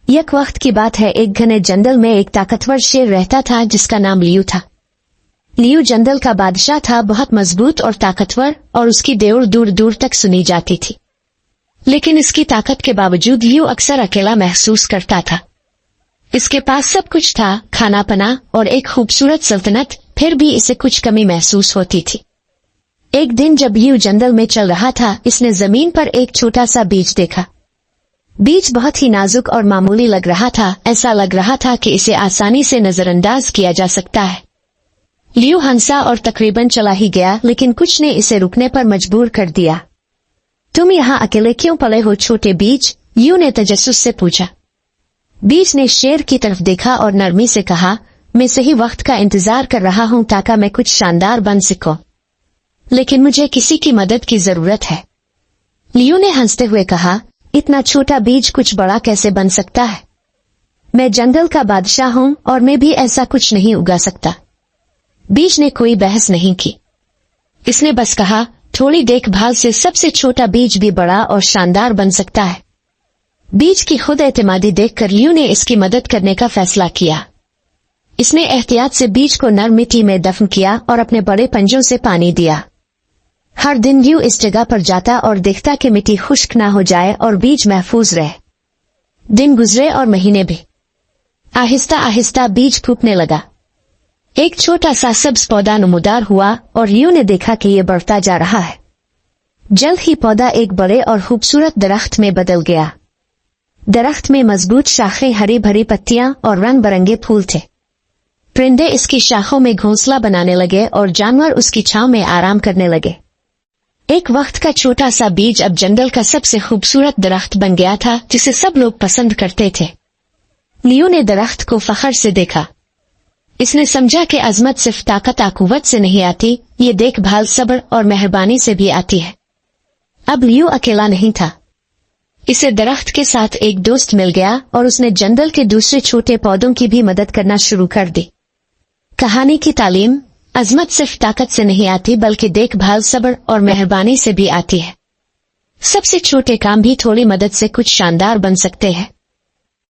एक वक्त की बात है, एक घने जंगल में एक ताकतवर शेर रहता था जिसका नाम लियू था। लियू जंगल का बादशाह था, बहुत मजबूत और ताकतवर, और उसकी दौड़ दूर दूर तक सुनी जाती थी। लेकिन इसकी ताकत के बावजूद लियू अक्सर अकेला महसूस करता था। इसके पास सब कुछ था, खाना पना और एक खूबसूरत सल्तनत, फिर भी इसे कुछ कमी महसूस होती थी। एक दिन जब लियू जंगल में चल रहा था, इसने जमीन पर एक छोटा सा बीज देखा। बीज बहुत ही नाजुक और मामूली लग रहा था, ऐसा लग रहा था कि इसे आसानी से नजरअंदाज किया जा सकता है। लियू हंसा और तकरीबन चला ही गया, लेकिन कुछ ने इसे रुकने पर मजबूर कर दिया। तुम यहाँ अकेले क्यों पले हो छोटे बीज? लियू ने तजस्सुस से पूछा। बीज ने शेर की तरफ देखा और नरमी से कहा, मैं सही वक्त का इंतजार कर रहा हूँ ताकि मैं कुछ शानदार बन सकूं, लेकिन मुझे किसी की मदद की जरूरत है। लियू ने हंसते हुए कहा, इतना छोटा बीज कुछ बड़ा कैसे बन सकता है? मैं जंगल का बादशाह हूँ और मैं भी ऐसा कुछ नहीं उगा सकता। बीज ने कोई बहस नहीं की, इसने बस कहा, थोड़ी देखभाल से सबसे छोटा बीज भी बड़ा और शानदार बन सकता है। बीज की खुद एतमादी देखकर लियू ने इसकी मदद करने का फैसला किया। इसने एहतियात से बीज को नरम मिट्टी में दफन किया और अपने बड़े पंजों से पानी दिया। हर दिन लियू इस जगह पर जाता और देखता कि मिट्टी खुश्क ना हो जाए और बीज महफूज रहे। दिन गुजरे और महीने भी। आहिस्ता आहिस्ता बीज फूटने लगा। एक छोटा सा सब्ज पौधा नमूदार हुआ और लियू ने देखा कि यह बढ़ता जा रहा है। जल्द ही पौधा एक बड़े और खूबसूरत दरख्त में बदल गया। दरख्त में मजबूत शाखें, हरी भरी पत्तियां और रंग बिरंगे फूल थे। परिंदे इसकी शाखों में घोंसला बनाने लगे और जानवर उसकी छांव में आराम करने लगे। एक वक्त का छोटा सा बीज अब जंगल का सबसे खूबसूरत दरख्त बन गया था, जिसे सब लोग पसंद करते थे। लियू ने दरख्त को फख्र से देखा। इसने समझा कि अजमत सिर्फ ताकत कुव्वत से नहीं आती, ये देखभाल, सब्र और मेहरबानी से भी आती है। अब लियू अकेला नहीं था। इसे दरख्त के साथ एक दोस्त मिल गया और उसने जंगल के दूसरे छोटे पौधों की भी मदद करना शुरू कर दी। कहानी की तालीम, अजमत सिर्फ ताकत से नहीं आती बल्कि देखभाल, सब्र और मेहरबानी से भी आती है। सबसे छोटे काम भी थोड़ी मदद से कुछ शानदार बन सकते हैं।